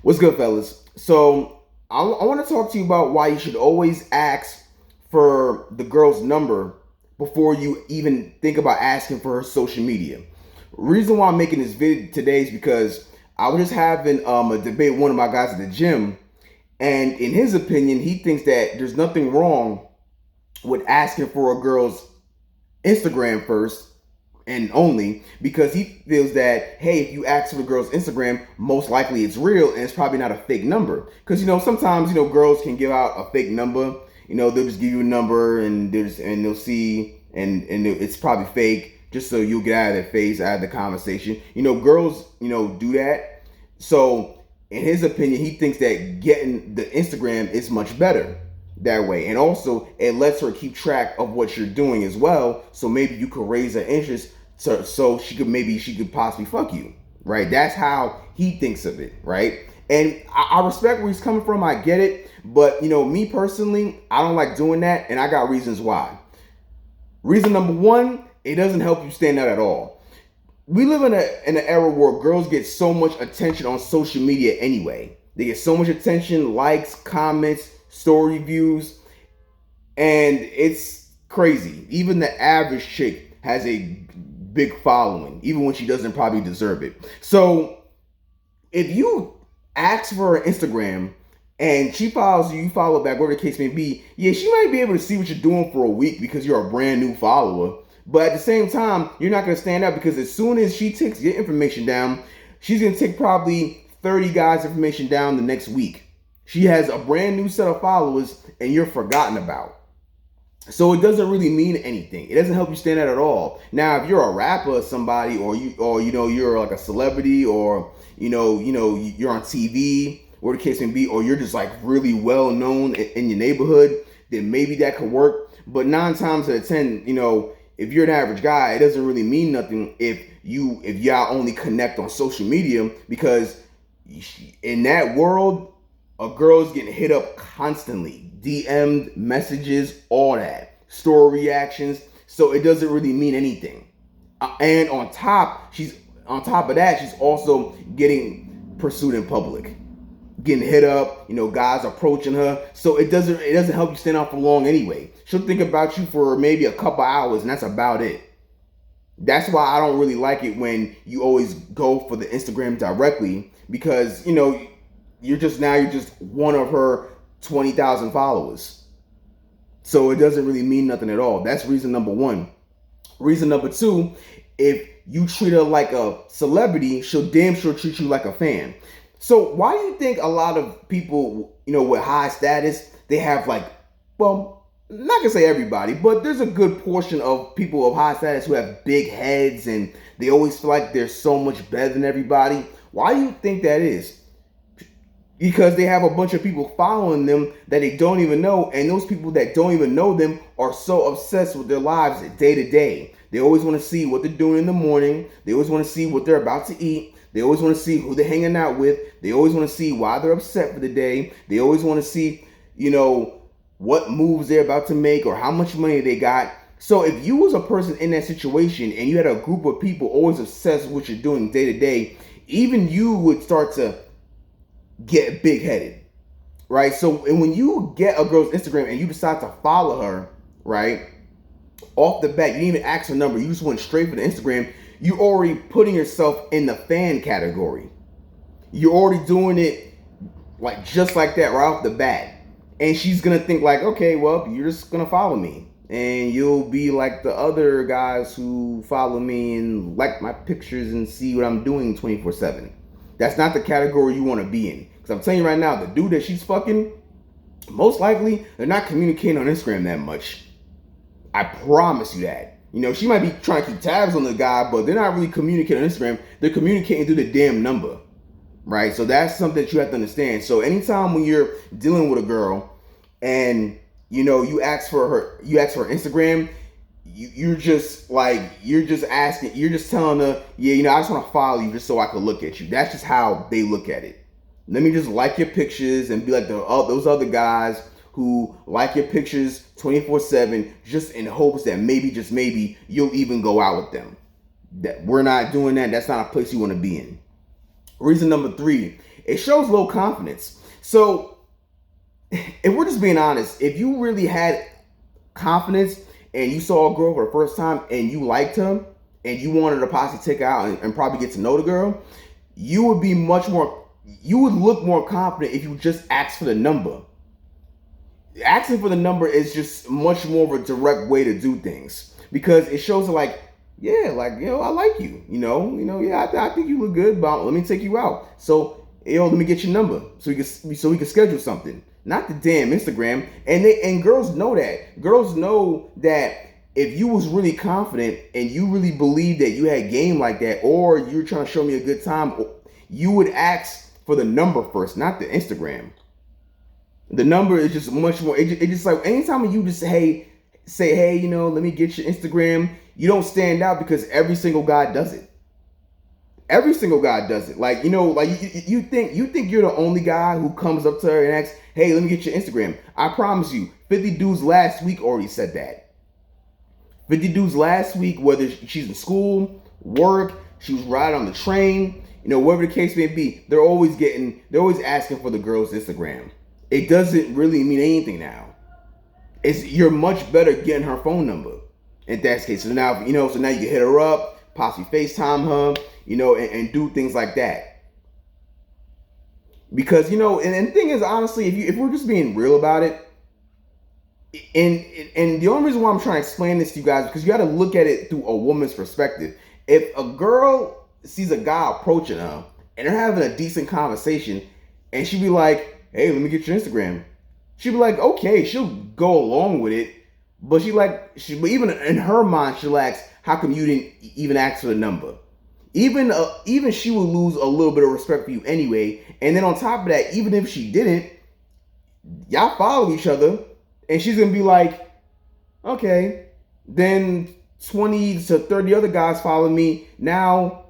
What's good, fellas? So I want to talk to you about why you should always ask for the girl's number before you even think about asking for her social media. Reason why I'm making this video today is because I was just having a debate with one of my guys at the gym, and in his opinion, he thinks that there's nothing wrong with asking for a girl's Instagram first and only because he feels that, hey, if you ask for the girl's Instagram, most likely it's real and it's probably not a fake number. Because sometimes girls can give out a fake number. They'll just give you a number and they'll see and it's probably fake just so you'll get out of their face, out of the conversation. Girls do that. So in his opinion, he thinks that getting the Instagram is much better that way, and also it lets her keep track of what you're doing as well, so maybe you could raise her interest so she could possibly fuck you, right? That's how he thinks of it, right? And I respect where he's coming from. I get it, but me personally, I don't like doing that, and I got reasons why. Reason number one, it doesn't help you stand out at all. We live in an era where girls get so much attention on social media anyway. They get so much attention, likes, comments, story views, and it's crazy. Even the average chick has a big following, even when she doesn't probably deserve it. So if you ask for her Instagram and she follows you, you follow back, whatever the case may be, yeah, she might be able to see what you're doing for a week because you're a brand new follower. But at the same time, you're not going to stand out because as soon as she takes your information down, she's going to take probably 30 guys' information down the next week. She has a brand new set of followers and you're forgotten about. So it doesn't really mean anything. It doesn't help you stand out at all. Now, if you're a rapper or somebody, or you're like a celebrity, or you're on TV, whatever the case may be, or you're just like really well known in your neighborhood, then maybe that could work. But 9 times out of 10, if you're an average guy, it doesn't really mean nothing if y'all only connect on social media, because in that world, a girl's getting hit up constantly, DM'd, messages, all that, story reactions. So it doesn't really mean anything. And on top of that, she's also getting pursued in public, getting hit up. Guys approaching her. So it doesn't help you stand out for long anyway. She'll think about you for maybe a couple hours, and that's about it. That's why I don't really like it when you always go for the Instagram directly, because you're just one of her 20,000 followers. So it doesn't really mean nothing at all. That's reason number one. Reason number two, if you treat her like a celebrity, she'll damn sure treat you like a fan. So why do you think a lot of people, with high status, they have I'm not gonna say everybody, but there's a good portion of people of high status who have big heads and they always feel like they're so much better than everybody? Why do you think that is? Because they have a bunch of people following them that they don't even know, and those people that don't even know them are so obsessed with their lives day to day. They always want to see what they're doing in the morning. They always want to see what they're about to eat. They always want to see who they're hanging out with. They always want to see why they're upset for the day. They always want to see, what moves they're about to make or how much money they got. So if you was a person in that situation and you had a group of people always obsessed with what you're doing day to day, even you would start to get big headed, right? So and when you get a girl's Instagram and you decide to follow her, right, off the bat, you didn't even ask her number, you just went straight for the Instagram, you're already putting yourself in the fan category. You're already doing it just like that right off the bat. And she's gonna think okay, well, you're just gonna follow me and you'll be like the other guys who follow me and like my pictures and see what I'm doing 24/7. That's not the category you want to be in. Because I'm telling you right now, the dude that she's fucking, most likely, they're not communicating on Instagram that much. I promise you that. She might be trying to keep tabs on the guy, but they're not really communicating on Instagram. They're communicating through the damn number, right? So that's something that you have to understand. So anytime when you're dealing with a girl and, you ask for her Instagram, you're just asking, you're just telling her, yeah, I just want to follow you just so I can look at you. That's just how they look at it. Let me just like your pictures and be like those other guys who like your pictures 24/7 just in hopes that maybe, just maybe, you'll even go out with them. That we're not doing that. That's not a place you want to be in. Reason number 3, It shows low confidence. So if we're just being honest, if you really had confidence and you saw a girl for the first time and you liked her and you wanted to possibly take her out and probably get to know the girl, you would be much more, you would look more confident if you just asked for the number. Asking for the number is just much more of a direct way to do things because it shows like, yeah, like, I like you, yeah, I think you look good, but let me take you out. So, let me get your number so we can schedule something. Not the damn Instagram. And girls know that. Girls know that if you was really confident and you really believed that you had game like that, or you're trying to show me a good time, you would ask for the number first, not the Instagram. The number is just much more. It just like anytime you just say, hey, let me get your Instagram. You don't stand out because every single guy does it. Every single guy does it. Like you think you're the only guy who comes up to her and asks, hey, let me get your Instagram. I promise you, 50 dudes last week already said that. 50 dudes last week, whether she's in school, work, she was riding on the train, whatever the case may be, they're always asking for the girl's Instagram. It doesn't really mean anything now. You're much better getting her phone number in that case. So now, you can hit her up, possibly FaceTime her, and do things like that. Because, and the thing is, honestly, if we're just being real about it, and the only reason why I'm trying to explain this to you guys, because you got to look at it through a woman's perspective. If a girl sees a guy approaching her and they're having a decent conversation, and she be like, hey, let me get your Instagram. She'd be like, okay, she'll go along with it. But but even in her mind, she'll ask, how come you didn't even ask for the number? Even she will lose a little bit of respect for you anyway. And then on top of that, even if she didn't, y'all follow each other. And she's going to be like, okay, then 20 to 30 other guys follow me. Now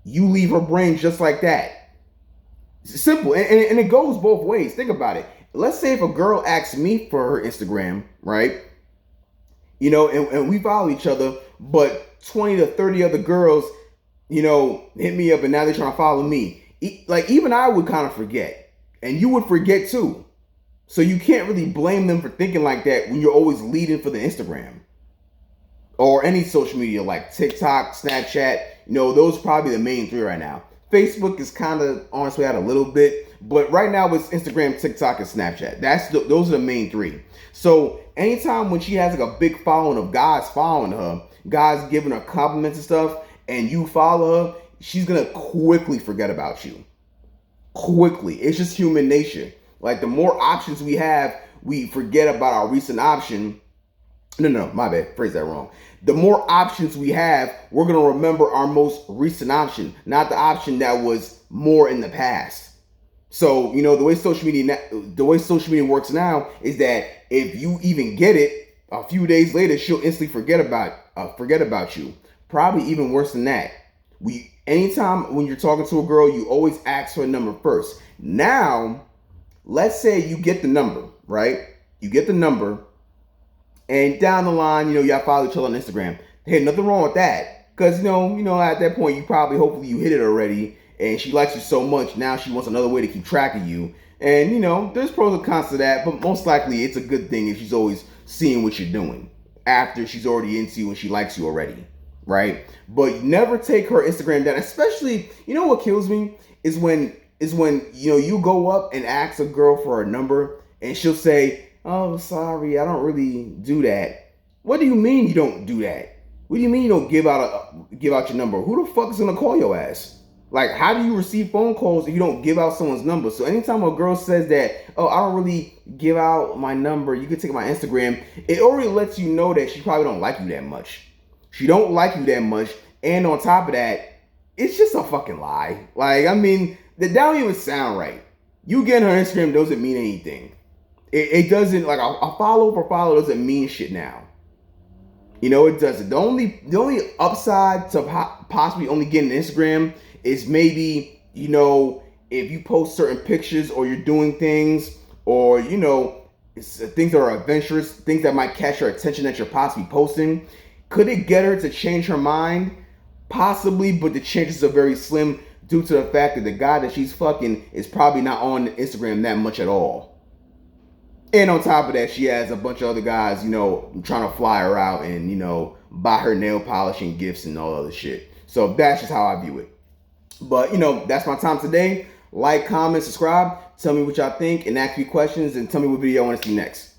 you leave her brain just like that. It's simple, and it goes both ways. Think about it. Let's say if a girl asks me for her Instagram, right? And we follow each other, but 20 to 30 other girls, hit me up and now they're trying to follow me. Like, even I would kind of forget, and you would forget too. So you can't really blame them for thinking like that when you're always leading for the Instagram or any social media like TikTok, Snapchat. Those are probably the main three right now. Facebook is kind of on its way out a little bit, but right now it's Instagram, TikTok, and Snapchat. Those are the main three. So anytime when she has like a big following of guys following her, guys giving her compliments and stuff, and you follow her, she's gonna quickly forget about you. Quickly. It's just human nature. Like, the more options we have, we forget about our recent option. No, my bad. Phrase that wrong. The more options we have, we're going to remember our most recent option, not the option that was more in the past. So, the way social media works now is that if you even get it, a few days later, she'll instantly forget about you. Probably even worse than that. Anytime when you're talking to a girl, you always ask for a number first. Now, let's say you get the number, right? You get the number. And down the line, y'all follow each other on Instagram. Hey, nothing wrong with that. Because, at that point, hopefully you hit it already. And she likes you so much, now she wants another way to keep track of you. And, there's pros and cons to that. But most likely, it's a good thing if she's always seeing what you're doing after she's already into you and she likes you already, right? But never take her Instagram down. Especially, what kills me is when you go up and ask a girl for a number and she'll say, oh, sorry, I don't really do that. What do you mean you don't do that? What do you mean you don't give out your number? Who the fuck is gonna call your ass? Like, how do you receive phone calls if you don't give out someone's number? So anytime a girl says that, oh, I don't really give out my number, you can take my Instagram, it already lets you know that she probably don't like you that much. She don't like you that much, and on top of that, it's just a fucking lie. Like, that don't even sound right. You getting her Instagram doesn't mean anything. It doesn't, like, a follow for follow doesn't mean shit now. It doesn't. The only upside to possibly only getting Instagram is maybe, if you post certain pictures or you're doing things or, it's things that are adventurous, things that might catch her attention that you're possibly posting. Could it get her to change her mind? Possibly, but the chances are very slim due to the fact that the guy that she's fucking is probably not on Instagram that much at all. And on top of that, she has a bunch of other guys, trying to fly her out and, buy her nail polish and gifts and all other shit. So that's just how I view it. But, that's my time today. Like, comment, subscribe. Tell me what y'all think and ask me questions and tell me what video I want to see next.